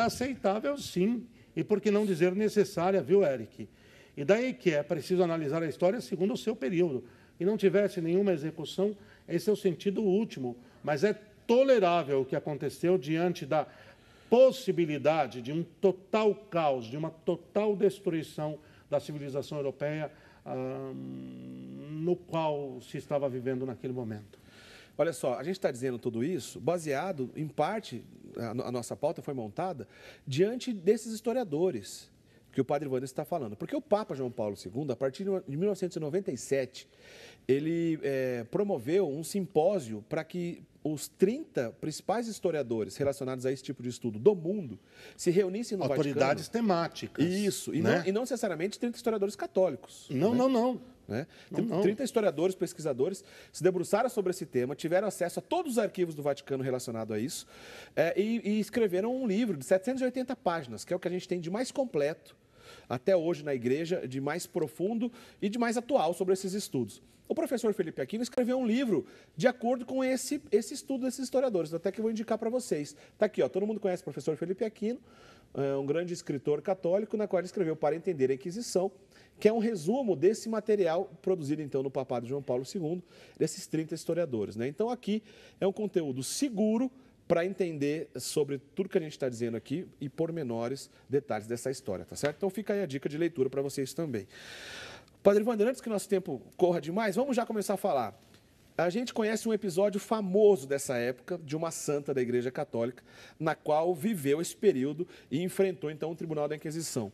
Speaker 2: aceitável, sim, e por que não dizer necessária, viu, Eric? E daí que é preciso analisar a história segundo o seu período. E não tivesse nenhuma execução, esse é o sentido último, mas é tolerável o que aconteceu diante da possibilidade de um total caos, de uma total destruição da civilização europeia no qual se estava vivendo naquele momento.
Speaker 1: Olha só, a gente está dizendo tudo isso baseado, em parte, a nossa pauta foi montada diante desses historiadores que o padre Wander está falando. Porque o Papa João Paulo II, a partir de 1997, ele promoveu um simpósio para que os 30 principais historiadores relacionados a esse tipo de estudo do mundo se reunissem no Vaticano.
Speaker 2: Autoridades temáticas.
Speaker 1: Isso, e,
Speaker 2: né?
Speaker 1: não necessariamente 30 historiadores católicos.
Speaker 2: Não,
Speaker 1: né?
Speaker 2: não.
Speaker 1: Né? 30 historiadores, pesquisadores se debruçaram sobre esse tema, tiveram acesso a todos os arquivos do Vaticano relacionados a isso e escreveram um livro de 780 páginas, que é o que a gente tem de mais completo até hoje na igreja, de mais profundo e de mais atual sobre esses estudos. O professor Felipe Aquino escreveu um livro de acordo com esse estudo desses historiadores, até que eu vou indicar para vocês. Está aqui, ó, todo mundo conhece o professor Felipe Aquino, um grande escritor católico, na qual ele escreveu Para Entender a Inquisição, que é um resumo desse material produzido, então, no Papado João Paulo II, desses 30 historiadores. Né? Então, aqui é um conteúdo seguro para entender sobre tudo que a gente está dizendo aqui e pormenores, detalhes dessa história, tá certo? Então, fica aí a dica de leitura para vocês também. Padre Wander, antes que nosso tempo corra demais, vamos já começar a falar. A gente conhece um episódio famoso dessa época, de uma santa da Igreja Católica, na qual viveu esse período e enfrentou, então, o Tribunal da Inquisição.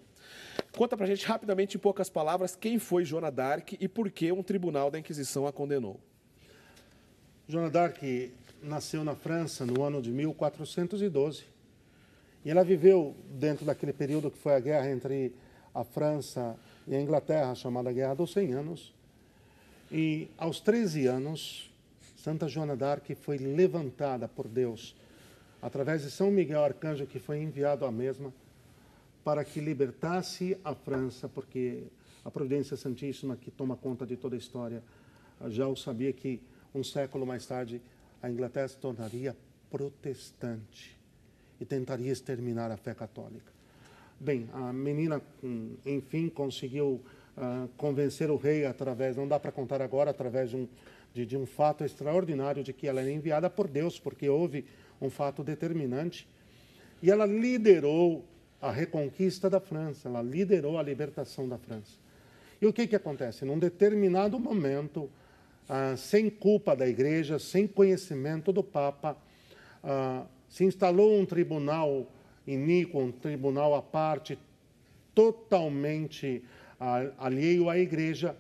Speaker 1: Conta pra gente, rapidamente, em poucas palavras, quem foi Joana d'Arc e por que um tribunal da Inquisição a condenou.
Speaker 2: Joana d'Arc nasceu na França no ano de 1412 e ela viveu dentro daquele período que foi a guerra entre a França e a Inglaterra, chamada Guerra dos 100 Anos. E aos 13 anos, Santa Joana d'Arc foi levantada por Deus através de São Miguel Arcanjo, que foi enviado à mesma para que libertasse a França, porque a Providência Santíssima, que toma conta de toda a história, já o sabia que um século mais tarde a Inglaterra se tornaria protestante e tentaria exterminar a fé católica. Bem, a menina, enfim, conseguiu convencer o rei através, não dá para contar agora, através de um fato extraordinário de que ela era enviada por Deus, porque houve um fato determinante. E ela liderou a reconquista da França, ela liderou a libertação da França. E o que acontece? Num determinado momento, sem culpa da igreja, sem conhecimento do Papa, se instalou um tribunal iníquo, um tribunal à parte, totalmente alheio à igreja,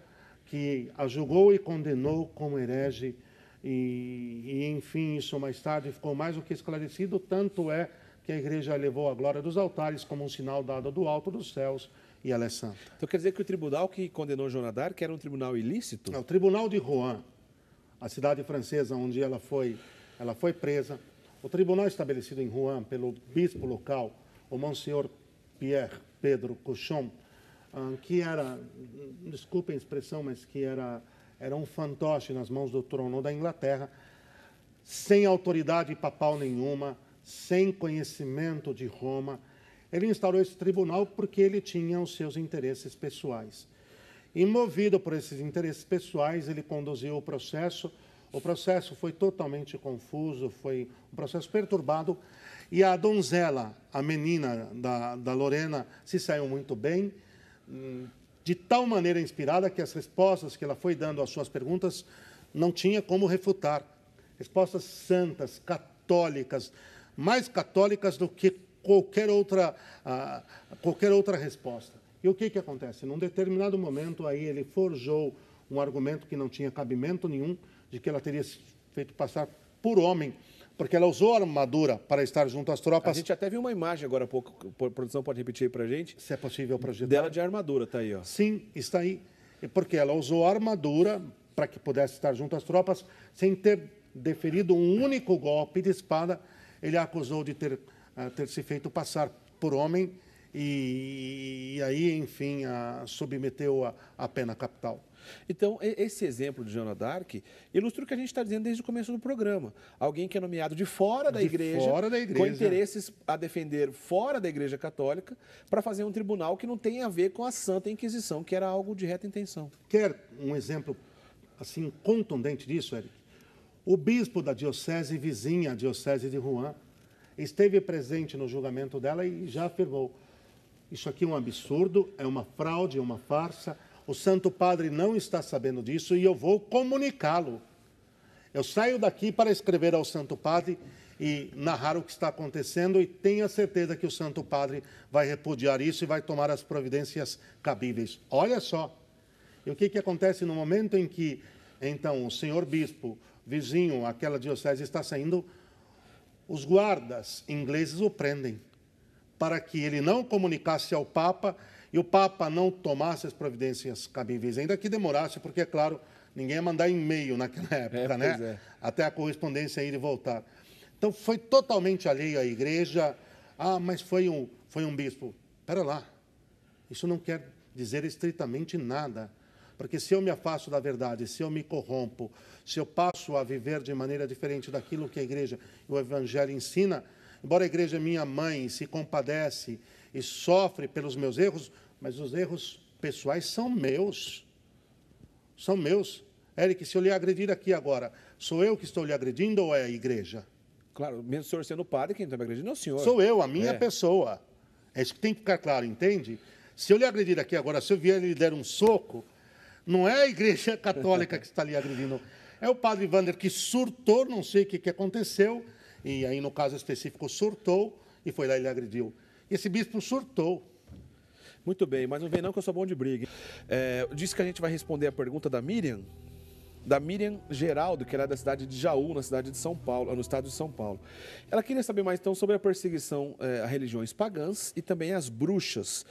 Speaker 2: que a julgou e condenou como herege. Enfim, isso mais tarde ficou mais do que esclarecido, tanto é que a igreja levou a glória dos altares como um sinal dado do alto dos céus, e ela é santa.
Speaker 1: Então quer dizer que o tribunal que condenou Joana d'Arc era um tribunal ilícito?
Speaker 2: O tribunal de Rouen, a cidade francesa onde ela foi presa, o tribunal estabelecido em Rouen pelo bispo local, o Monsenhor Pierre Pedro Cochon, que era, desculpem a expressão, mas que era um fantoche nas mãos do trono da Inglaterra, sem autoridade papal nenhuma, sem conhecimento de Roma. Ele instaurou esse tribunal porque ele tinha os seus interesses pessoais. E, movido por esses interesses pessoais, ele conduziu o processo. O processo foi totalmente confuso, foi um processo perturbado. E a donzela, a menina da Lorena, se saiu muito bem, de tal maneira inspirada que as respostas que ela foi dando às suas perguntas não tinha como refutar. Respostas santas, católicas, mais católicas do que qualquer outra resposta. E o que acontece? Num determinado momento, aí ele forjou um argumento que não tinha cabimento nenhum, de que ela teria se feito passar por homem, porque ela usou a armadura para estar junto às tropas.
Speaker 1: A gente até viu uma imagem agora há pouco, a produção pode repetir aí para a gente?
Speaker 2: Se é possível projetar.
Speaker 1: Dela de armadura, está aí, ó.
Speaker 2: Sim, está aí. Porque ela usou a armadura para que pudesse estar junto às tropas, sem ter deferido um único golpe de espada. Ele a acusou de ter se feito passar por homem e aí, enfim, submeteu a pena capital.
Speaker 1: Então, esse exemplo de Joana d'Arc ilustra o que a gente está dizendo desde o começo do programa. Alguém que é nomeado de fora da igreja, com interesses a defender fora da Igreja Católica, para fazer um tribunal que não tem a ver com a Santa Inquisição, que era algo de reta intenção.
Speaker 2: Quer um exemplo assim contundente disso, Eric? O bispo da diocese vizinha, a diocese de Rouen, esteve presente no julgamento dela e já afirmou: isso aqui é um absurdo, é uma fraude, é uma farsa. O Santo Padre não está sabendo disso e eu vou comunicá-lo. Eu saio daqui para escrever ao Santo Padre e narrar o que está acontecendo e tenha certeza que o Santo Padre vai repudiar isso e vai tomar as providências cabíveis. Olha só. E o que acontece no momento em que, então, o senhor bispo vizinho àquela diocese está saindo, os guardas ingleses o prendem para que ele não comunicasse ao Papa e o Papa não tomasse as providências cabíveis, ainda que demorasse, porque, é claro, ninguém ia mandar e-mail naquela época, né? Até a correspondência ir e voltar. Então, foi totalmente alheio à igreja. Mas foi um bispo. Espera lá, isso não quer dizer estritamente nada, porque se eu me afasto da verdade, se eu me corrompo, se eu passo a viver de maneira diferente daquilo que a igreja e o evangelho ensina, embora a igreja é minha mãe, se compadece e sofre pelos meus erros, mas os erros pessoais são meus. São meus. Eric, se eu lhe agredir aqui agora, sou eu que estou lhe agredindo ou é a igreja?
Speaker 1: Claro, mesmo o senhor sendo padre, quem está me agredindo é o senhor.
Speaker 2: Sou eu, a minha pessoa. É isso que tem que ficar claro, entende? Se eu lhe agredir aqui agora, se eu vier e lhe der um soco, não é a igreja católica que está lhe agredindo. É o padre Wander que surtou, não sei o que aconteceu, e aí, no caso específico, surtou e foi lá e lhe agrediu. E esse bispo surtou.
Speaker 1: Muito bem, mas não vem não que eu sou bom de briga. Disse que a gente vai responder a pergunta da Miriam Geraldo, que era da cidade de Jaú, na cidade de São Paulo, no estado de São Paulo. Ela queria saber mais, então, sobre a perseguição a religiões pagãs e também as bruxas.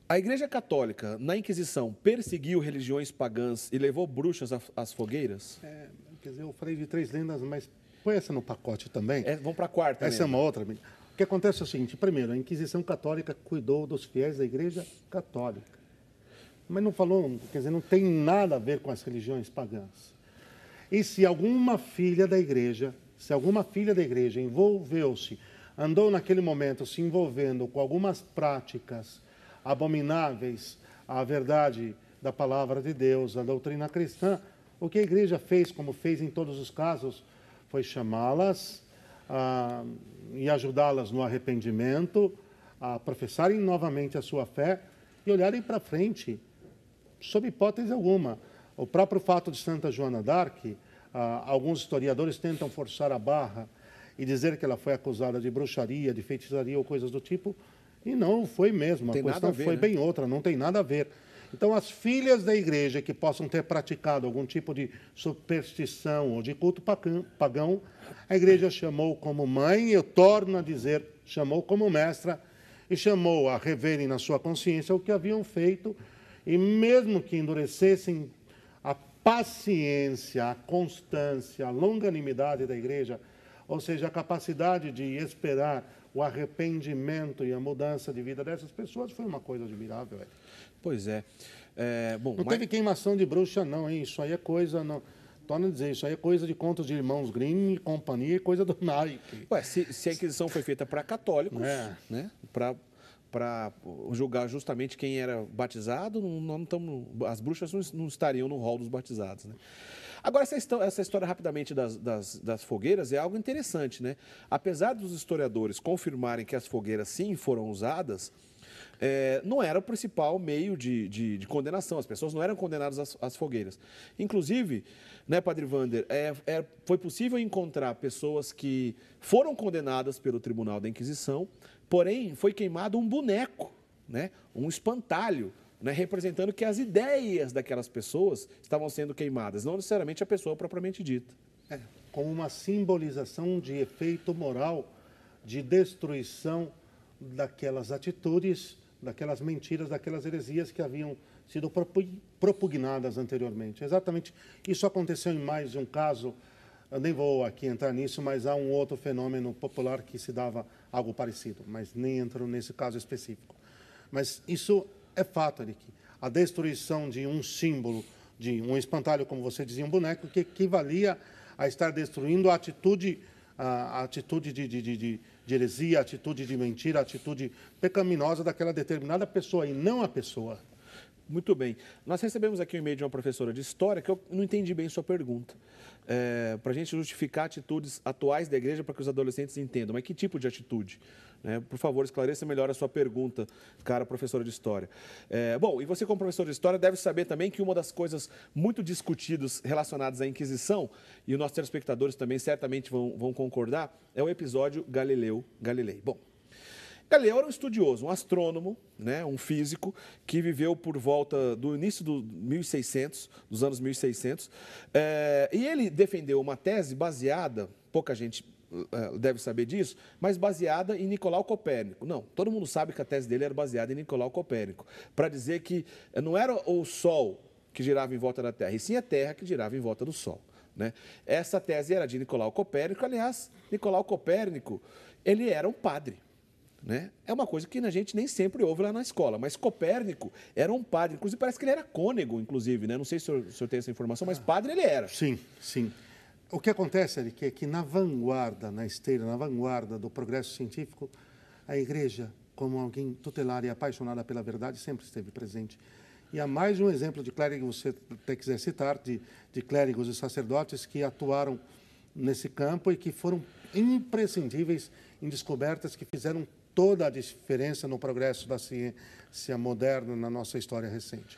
Speaker 1: A Igreja Católica, na Inquisição, perseguiu religiões pagãs e levou bruxas às fogueiras?
Speaker 2: Quer dizer, eu falei de 3 lendas, mas põe essa no pacote também.
Speaker 1: Vamos para a quarta.
Speaker 2: Essa é uma outra. O que acontece é o seguinte: primeiro, a Inquisição Católica cuidou dos fiéis da Igreja Católica. Mas não falou, quer dizer, não tem nada a ver com as religiões pagãs. E se alguma filha da igreja envolveu-se, andou naquele momento se envolvendo com algumas práticas abomináveis à verdade da palavra de Deus, à doutrina cristã, o que a igreja fez, como fez em todos os casos, foi chamá-las e ajudá-las no arrependimento, a professarem novamente a sua fé e olharem para frente, sob hipótese alguma. O próprio fato de Santa Joana d'Arc, alguns historiadores tentam forçar a barra e dizer que ela foi acusada de bruxaria, de feitiçaria ou coisas do tipo, e não foi mesmo. A questão foi bem outra, não tem nada a ver. Então, as filhas da igreja que possam ter praticado algum tipo de superstição ou de culto pagão, a igreja chamou como mãe, eu torno a dizer, chamou como mestra e chamou a reverem na sua consciência o que haviam feito, e mesmo que endurecessem a paciência, a constância, a longanimidade da igreja, ou seja, a capacidade de esperar o arrependimento e a mudança de vida dessas pessoas, foi uma coisa admirável.
Speaker 1: Pois é. Bom,
Speaker 2: não teve queimação de bruxa, não, hein? Isso aí é coisa... Não, torna a dizer, isso aí é coisa de contos de irmãos Grimm e companhia, coisa do naipe.
Speaker 1: Ué, se a Inquisição foi feita para católicos, né? Para julgar justamente quem era batizado, as bruxas não estariam no rol dos batizados, né? Agora, essa história rapidamente das fogueiras é algo interessante, né? Apesar dos historiadores confirmarem que as fogueiras sim foram usadas, não era o principal meio de condenação. As pessoas não eram condenadas às fogueiras. Inclusive, né, Padre Wander, foi possível encontrar pessoas que foram condenadas pelo Tribunal da Inquisição, porém foi queimado um boneco, né, um espantalho, né, representando que as ideias daquelas pessoas estavam sendo queimadas, não necessariamente a pessoa propriamente dita.
Speaker 2: Como uma simbolização de efeito moral, de destruição daquelas atitudes, daquelas mentiras, daquelas heresias que haviam sido propugnadas anteriormente. Exatamente isso aconteceu em mais de um caso, eu nem vou aqui entrar nisso, mas há um outro fenômeno popular que se dava algo parecido, mas nem entro nesse caso específico. Mas isso é fato, Eric. A destruição de um símbolo, de um espantalho, como você dizia, um boneco, que equivalia a estar destruindo a atitude de heresia, a atitude de mentira, a atitude pecaminosa daquela determinada pessoa, e não a pessoa.
Speaker 1: Muito bem. Nós recebemos aqui um e-mail de uma professora de História que eu não entendi bem sua pergunta. Para a gente justificar atitudes atuais da igreja para que os adolescentes entendam. Mas que tipo de atitude? Por favor, esclareça melhor a sua pergunta, cara professora de História. Bom, e você como professor de História deve saber também que uma das coisas muito discutidas relacionadas à Inquisição, e os nossos telespectadores também certamente vão concordar, é o episódio Galileu-Galilei. Bom, Galileu era um estudioso, um astrônomo, né, um físico, que viveu por volta do início dos anos 1600, e ele defendeu uma tese baseada, pouca gente deve saber disso, mas baseada em Nicolau Copérnico. Não, todo mundo sabe que a tese dele era baseada em Nicolau Copérnico, para dizer que não era o Sol que girava em volta da Terra, e sim a Terra que girava em volta do Sol, né? Essa tese era de Nicolau Copérnico. Aliás, Nicolau Copérnico, ele era um padre, né? É uma coisa que a gente nem sempre ouve lá na escola, mas Copérnico era um padre, inclusive parece que ele era cônego, inclusive, né? Não sei se o senhor tem essa informação, mas padre ele era.
Speaker 2: Sim, sim. O que acontece, Eric, é que na vanguarda, na esteira, na vanguarda do progresso científico, a igreja, como alguém tutelar e apaixonada pela verdade, sempre esteve presente. E há mais de um exemplo de clérigo, você até quiser citar, de clérigos e sacerdotes que atuaram nesse campo e que foram imprescindíveis em descobertas que fizeram toda a diferença no progresso da ciência moderna na nossa história recente.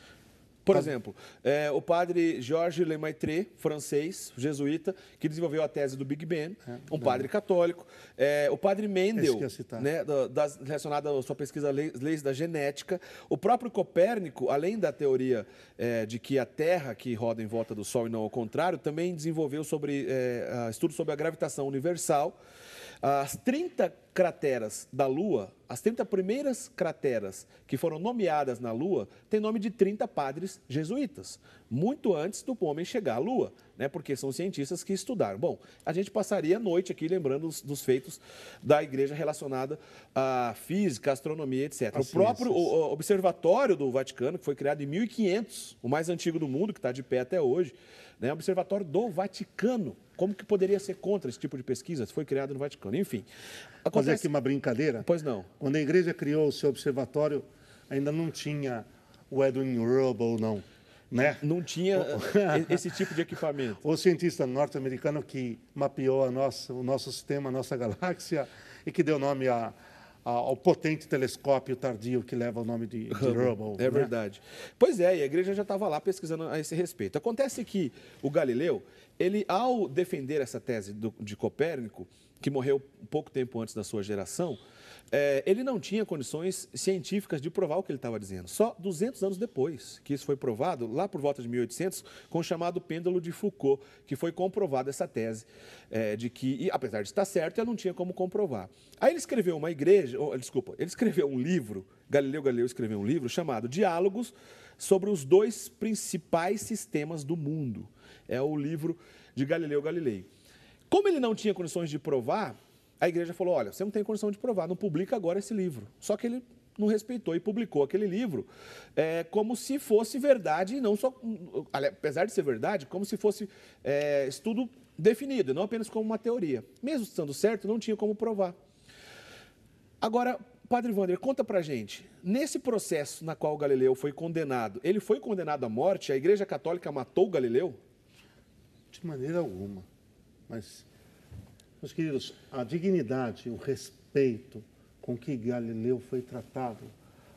Speaker 1: Por exemplo, o padre Georges Lemaitre, francês, jesuíta, que desenvolveu a tese do Big Bang, um padre católico. O padre Mendel, né, relacionado à sua pesquisa leis da genética. O próprio Copérnico, além da teoria de que a Terra que roda em volta do Sol e não ao contrário, também desenvolveu estudos sobre a gravitação universal. As 30 crateras da Lua, as 30 primeiras crateras que foram nomeadas na Lua, têm nome de 30 padres jesuítas, muito antes do homem chegar à Lua, né, porque são cientistas que estudaram. Bom, a gente passaria a noite aqui lembrando dos feitos da igreja relacionada à física, à astronomia, etc. O próprio Observatório do Vaticano, que foi criado em 1500, o mais antigo do mundo, que está de pé até hoje, né, Observatório do Vaticano. Como que poderia ser contra esse tipo de pesquisa? Foi criado no Vaticano. Enfim.
Speaker 2: Fazer aqui uma brincadeira?
Speaker 1: Pois não.
Speaker 2: Quando a igreja criou o seu observatório, ainda não tinha o Edwin Hubble, não. Né?
Speaker 1: Não tinha esse tipo de equipamento.
Speaker 2: O cientista norte-americano que mapeou o nosso sistema, a nossa galáxia, e que deu nome ao potente telescópio tardio que leva o nome de Hubble.
Speaker 1: É verdade. Pois é, e a igreja já estava lá pesquisando a esse respeito. Acontece que o Galileu, ele, ao defender essa tese de Copérnico, que morreu pouco tempo antes da sua geração, ele não tinha condições científicas de provar o que ele estava dizendo. Só 200 anos depois que isso foi provado, lá por volta de 1800, com o chamado pêndulo de Foucault, que foi comprovada essa tese de que, apesar de estar certo, ele não tinha como comprovar. Aí ele escreveu ele escreveu um livro, Galileu Galileu escreveu um livro chamado Diálogos sobre os dois principais sistemas do mundo. É o livro de Galileu Galilei. Como ele não tinha condições de provar, a igreja falou, olha, você não tem condição de provar, não publica agora esse livro. Só que ele não respeitou e publicou aquele livro como se fosse verdade, e não só, apesar de ser verdade, como se fosse estudo definido, não apenas como uma teoria. Mesmo estando certo, não tinha como provar. Agora, Padre Wander, conta pra gente, nesse processo na qual o Galileu foi condenado, ele foi condenado à morte? A Igreja Católica matou o Galileu?
Speaker 2: De maneira alguma. Mas, meus queridos, a dignidade, o respeito com que Galileu foi tratado,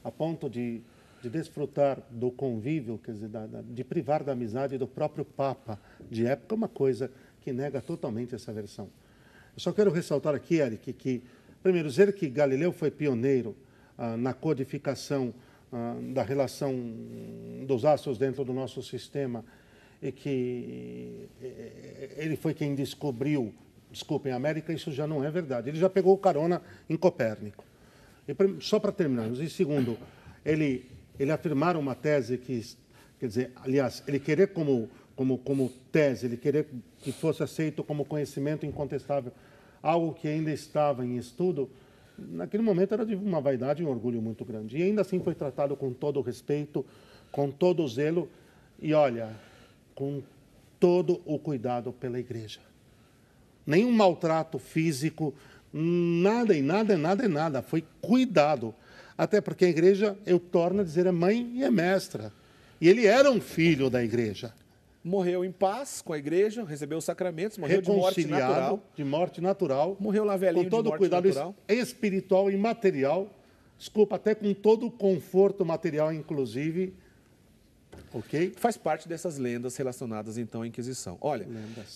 Speaker 2: a ponto de desfrutar do convívio, quer dizer, de privar da amizade do próprio Papa de época, é uma coisa que nega totalmente essa versão. Eu só quero ressaltar aqui, Eric, que, primeiro, dizer que Galileu foi pioneiro na codificação da relação dos astros dentro do nosso sistema e que ele foi quem descobriu, desculpem, a América, isso já não é verdade. Ele já pegou carona em Copérnico. E, só para terminarmos, e segundo, ele afirmar uma tese que, quer dizer, aliás, ele querer como tese, ele querer que fosse aceito como conhecimento incontestável, algo que ainda estava em estudo, naquele momento era de uma vaidade e um orgulho muito grande. E ainda assim foi tratado com todo o respeito, com todo o zelo e, olha, com todo o cuidado pela igreja. Nenhum maltrato físico, nada. Foi cuidado. Até porque a igreja, eu torno a dizer, é mãe e é mestra. E ele era um filho da igreja.
Speaker 1: Morreu em paz com a igreja, recebeu os sacramentos, morreu de morte natural.
Speaker 2: De morte natural.
Speaker 1: Morreu lá velhinho
Speaker 2: com todo
Speaker 1: de morte
Speaker 2: cuidado
Speaker 1: natural.
Speaker 2: Espiritual e material. Desculpa, até com todo o conforto material, inclusive. Ok?
Speaker 1: Faz parte dessas lendas relacionadas, então, à Inquisição. Olha,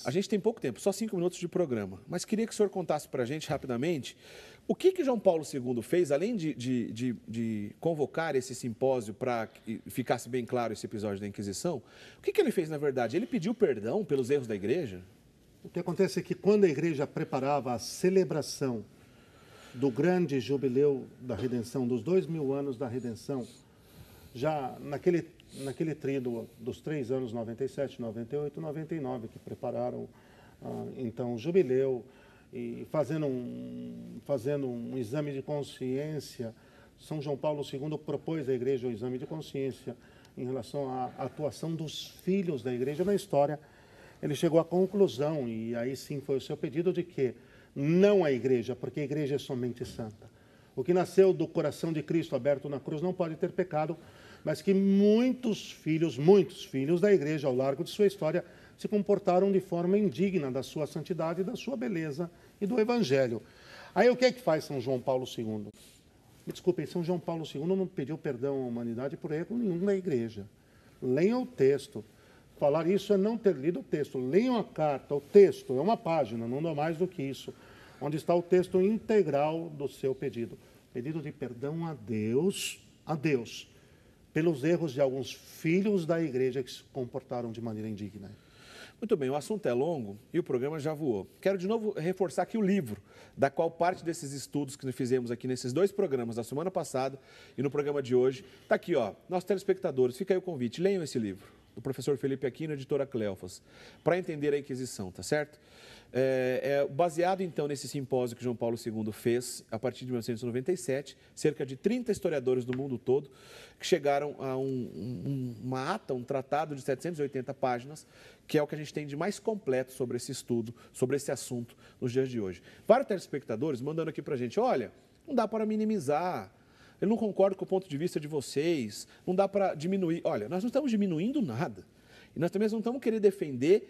Speaker 1: a gente tem pouco tempo, só 5 minutos de programa, mas queria que o senhor contasse para a gente, rapidamente, o que João Paulo II fez, além de convocar esse simpósio para que ficasse bem claro esse episódio da Inquisição, o que ele fez, na verdade? Ele pediu perdão pelos erros da igreja?
Speaker 2: O que acontece é que quando a igreja preparava a celebração do grande jubileu da redenção, dos 2000 anos da redenção, já naquele tríduo dos 3 anos, 97, 98, 99, que prepararam, então, o jubileu, e fazendo um exame de consciência, São João Paulo II propôs à igreja o exame de consciência em relação à atuação dos filhos da igreja na história. Ele chegou à conclusão, e aí sim foi o seu pedido, de que não a igreja, porque a igreja é somente santa. O que nasceu do coração de Cristo aberto na cruz não pode ter pecado, mas que muitos filhos da igreja ao largo de sua história se comportaram de forma indigna da sua santidade, da sua beleza e do evangelho. Aí o que é que faz São João Paulo II? Me desculpem, São João Paulo II não pediu perdão à humanidade por erro nenhum da igreja. Leiam o texto. Falar isso é não ter lido o texto. Leiam a carta, o texto, é uma página, não dá mais do que isso, onde está o texto integral do seu pedido. Pedido de perdão a Deus, pelos erros de alguns filhos da igreja que se comportaram de maneira indigna.
Speaker 1: Muito bem, o assunto é longo e o programa já voou. Quero de novo reforçar aqui o livro, da qual parte desses estudos que nós fizemos aqui nesses 2 programas, da semana passada e no programa de hoje, está aqui, ó, nossos telespectadores, fica aí o convite, leiam esse livro, do professor Felipe Aquino, editora Cleofas, para entender a Inquisição, tá certo? Baseado, então, nesse simpósio que João Paulo II fez, a partir de 1997, cerca de 30 historiadores do mundo todo, que chegaram a uma ata, um tratado de 780 páginas, que é o que a gente tem de mais completo sobre esse estudo, sobre esse assunto nos dias de hoje. Vários telespectadores mandando aqui para a gente, olha, não dá para minimizar, eu não concordo com o ponto de vista de vocês, não dá para diminuir. Olha, nós não estamos diminuindo nada. E nós também não estamos querendo defender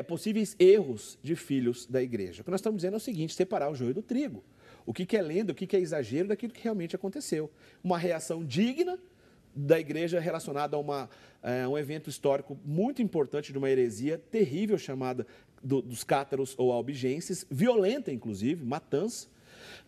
Speaker 1: possíveis erros de filhos da igreja. O que nós estamos dizendo é o seguinte, separar o joio do trigo. o que é lenda, o que é exagero daquilo que realmente aconteceu. Uma reação digna da igreja relacionada a um evento histórico muito importante de uma heresia terrível chamada dos cátaros ou albigenses, violenta inclusive, matança,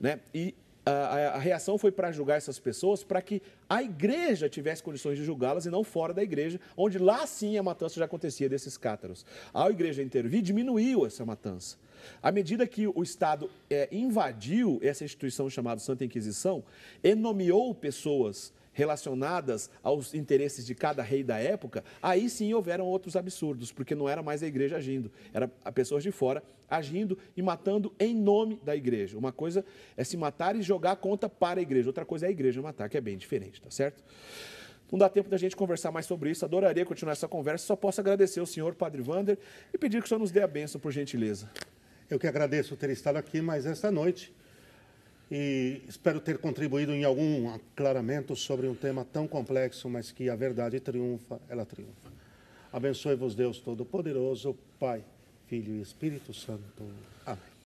Speaker 1: né? E a reação foi para julgar essas pessoas para que a igreja tivesse condições de julgá-las e não fora da igreja, onde lá sim a matança já acontecia desses cátaros. A igreja intervir, diminuiu essa matança. À medida que o Estado invadiu essa instituição chamada Santa Inquisição e nomeou pessoas relacionadas aos interesses de cada rei da época, aí sim houveram outros absurdos, porque não era mais a igreja agindo, era pessoas de fora agindo e matando em nome da igreja. Uma coisa é se matar e jogar a conta para a igreja, outra coisa é a igreja matar, que é bem diferente, tá certo? Não dá tempo da gente conversar mais sobre isso, adoraria continuar essa conversa, só posso agradecer ao senhor, Padre Wander, e pedir que o senhor nos dê a bênção, por gentileza.
Speaker 2: Eu que agradeço ter estado aqui mais esta noite e espero ter contribuído em algum aclaramento sobre um tema tão complexo, mas que a verdade triunfa, ela triunfa. Abençoe-vos Deus Todo-Poderoso, Pai, Filho e Espírito Santo. Amém.